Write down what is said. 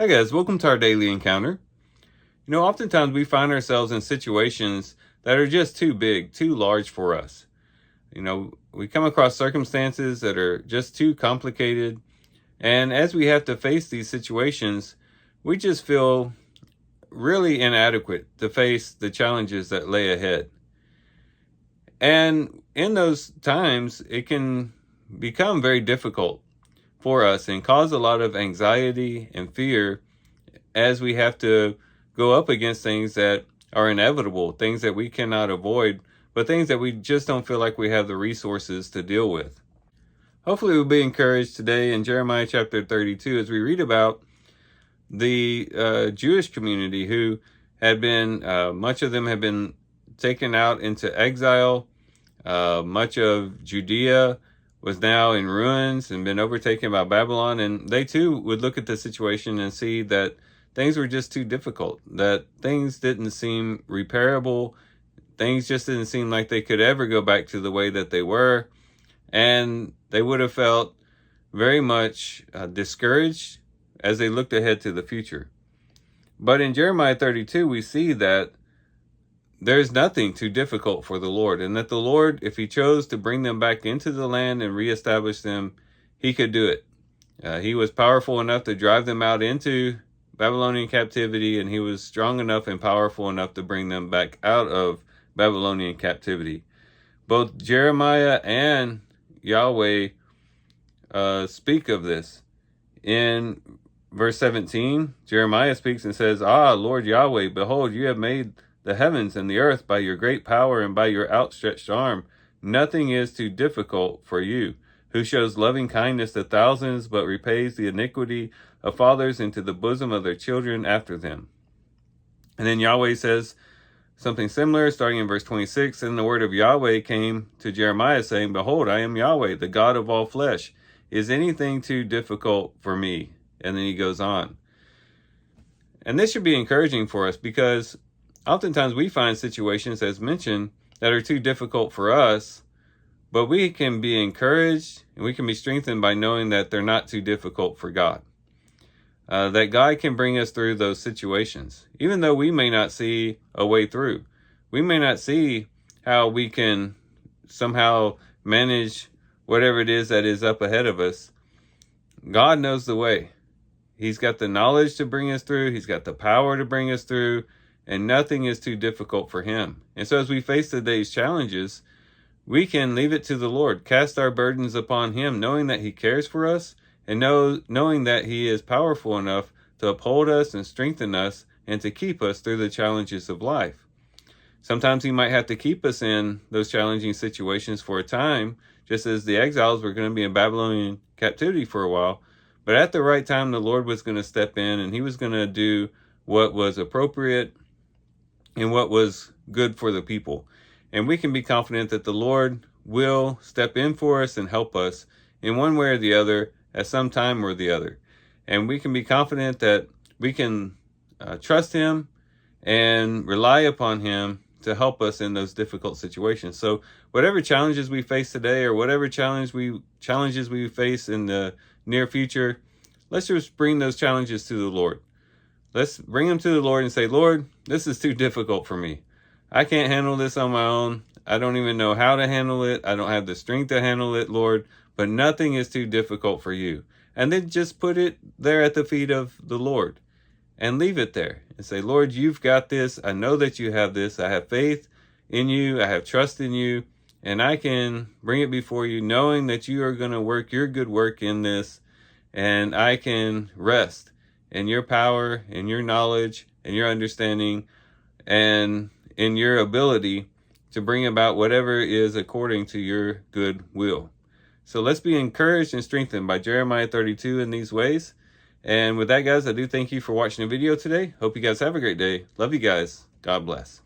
Hi guys, welcome to our daily encounter. Oftentimes we find ourselves in situations that are just too big, too large for us. We come across circumstances that are just too complicated. And as we have to face these situations, we just feel really inadequate to face the challenges that lay ahead. And in those times, it can become very difficult for us and cause a lot of anxiety and fear as we have to go up against things that are inevitable, things that we cannot avoid, but things that we just don't feel like we have the resources to deal with. Hopefully we'll be encouraged today in Jeremiah chapter 32 as we read about the Jewish community who had been, much of them had been taken out into exile. Much of Judea was now in ruins and been overtaken by Babylon. And they too would look at the situation and see that things were just too difficult, that things didn't seem repairable. Things just didn't seem like they could ever go back to the way that they were. And they would have felt very much discouraged as they looked ahead to the future. But in Jeremiah 32, we see that there's nothing too difficult for the Lord, and that the Lord, if he chose to bring them back into the land and reestablish them, he could do it. He was powerful enough to drive them out into Babylonian captivity, and he was strong enough and powerful enough to bring them back out of Babylonian captivity. Both Jeremiah and Yahweh speak of this. In verse 17, Jeremiah speaks and says, "Ah, Lord Yahweh, behold, you have made the heavens and the earth by your great power and by your outstretched arm. Nothing is too difficult for you, who shows loving kindness to thousands, but repays the iniquity of fathers into the bosom of their children after them." And then Yahweh says something similar, starting in verse 26, "And the word of Yahweh came to Jeremiah, saying, Behold, I am Yahweh, the God of all flesh. Is anything too difficult for me?" And then he goes on. And this should be encouraging for us, because oftentimes we find situations, as mentioned, that are too difficult for us, but we can be encouraged and we can be strengthened by knowing that they're not too difficult for God. That God can bring us through those situations, even though we may not see a way through. We may not see how we can somehow manage whatever it is that is up ahead of us. God knows the way. He's got the knowledge to bring us through. He's got the power to bring us through. And nothing is too difficult for him. And so as we face today's challenges, we can leave it to the Lord, cast our burdens upon him, knowing that he cares for us, and knowing that he is powerful enough to uphold us and strengthen us and to keep us through the challenges of life. Sometimes he might have to keep us in those challenging situations for a time, just as the exiles were going to be in Babylonian captivity for a while. But at the right time, the Lord was going to step in, and he was going to do what was appropriate and what was good for the people. And we can be confident that the Lord will step in for us and help us in one way or the other at some time or the other. And we can be confident that we can trust him and rely upon him to help us in those difficult situations. So whatever challenges we face today, or whatever challenges we face in the near future, let's just bring those challenges to the Lord. Let's bring them to the Lord and say, Lord, this is too difficult for me. I can't handle this on my own. I don't even know how to handle it. I don't have the strength to handle it, Lord, but nothing is too difficult for you. And then just put it there at the feet of the Lord and leave it there and say, Lord, you've got this. I know that you have this. I have faith in you. I have trust in you, and I can bring it before you knowing that you are going to work your good work in this, and I can rest in your power, in your knowledge, and your understanding, and in your ability to bring about whatever is according to your good will. So let's be encouraged and strengthened by Jeremiah 32 in these ways. And with that, guys, I do thank you for watching the video today. Hope you guys have a great day. Love you guys. God bless.